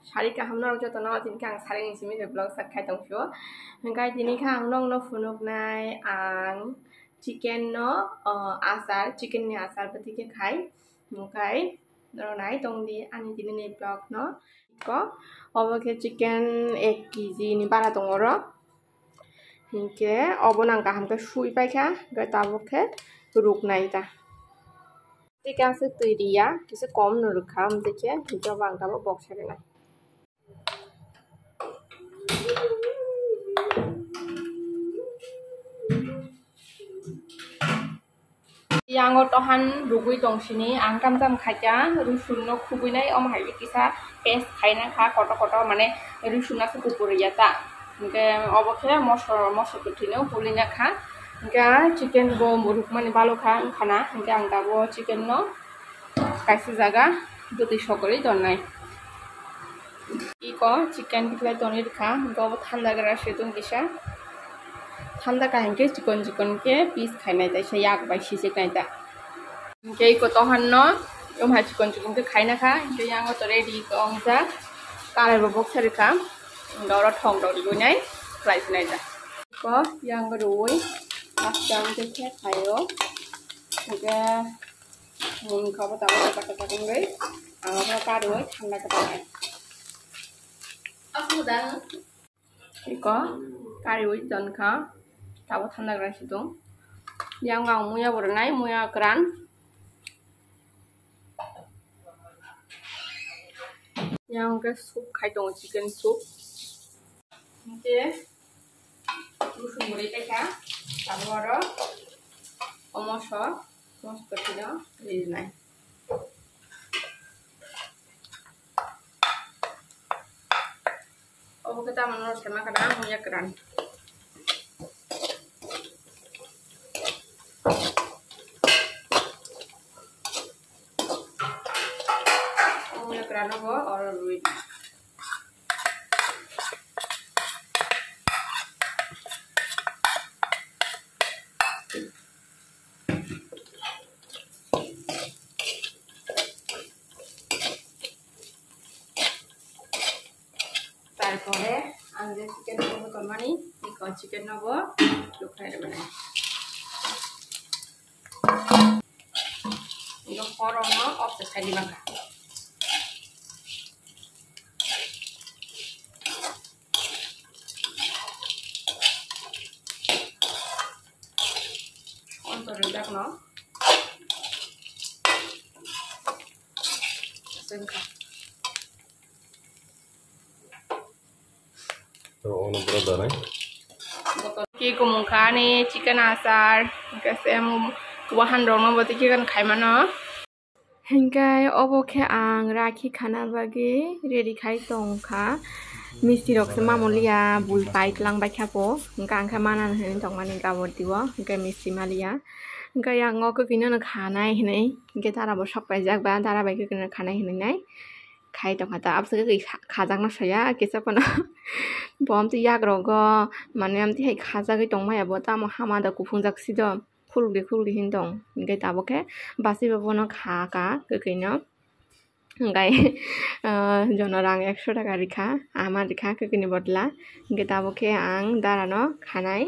Sari kahamna rok joto no tin kang sari ni simi vlog sat khai tongpio hingkai tini kang nong no funuk nai ang chicken no asar chicken ni asar patike khai hingkai nai tongdi ani tini ni vlog no ko oboke chicken 1 kg ni bara tongoro hingke obo nang kaham ke shui paikha gai taboke ruknai ta chicken se turiya kise kom nurukha amdeke hingke bang tabo box nai yang tohan rugui tongsini ang kam kam khaja rusun no khubui nai om hai kisa paste khaina kha koto koto mane rusun na su kupuriya ta hingke obokhe mosor kuthino pulina kha hingke chicken bo muruk mane balo kha khana hingke ang dabo chicken no kaisi jaga duti sokori donai iko chicken tiklai tonir kha hingke obo thanda gara setung kisa Thanda kahingke chicken ke piece khainai ta se yak bai sise kaita hingke ko tohan no yom ha chicken ke khaina kha hingke yang to ready ko ongja karai bo box sari kha ngoro thong do gunai fry sinai ta ko yang rui pastam ke khayo hingke ka ba ta ba ta ngai anga ka roi thanda ka tai aku dan iko kari ui don kha tabo thanda gra situng yang ngang muya bornai muya kran yang ke soup khai tong chicken soup ke rusun muri ta tabo ro omoso kotino rinai obo kita manor sama kada muya kran Kerana or ruin. Tarpore ande chicken nobo tomani iko chicken nobo lukhai debana iko korono of the side bangka redak no sengka तो ono berada nih ki kumungka ni chicken asar kase am wahan rono boti chicken khaimano hingkai oboke ang rakhi khana bagi ready khai tongkha misti rok se mamulia bul pait lang bai khapo hingka angkha manan hin tongmani gabortiwo hingkai misti malia hingkai yang ngo kino na khanai hinai hingkai tara bo sok pai jak ba tara bai kino khanai hinai nai khai tongkha ta apse ki khajak na saya kisa kono bom ti yak rogo mane am ti hai khajak gi tongmai abo ta mo hama da kufungjak sido khulugli hin dong hingkai taboke basi bono kha ka kino hingkai jono rang 100 taka rikha ama rikha kini bodla hingkai taboke ang darano khanai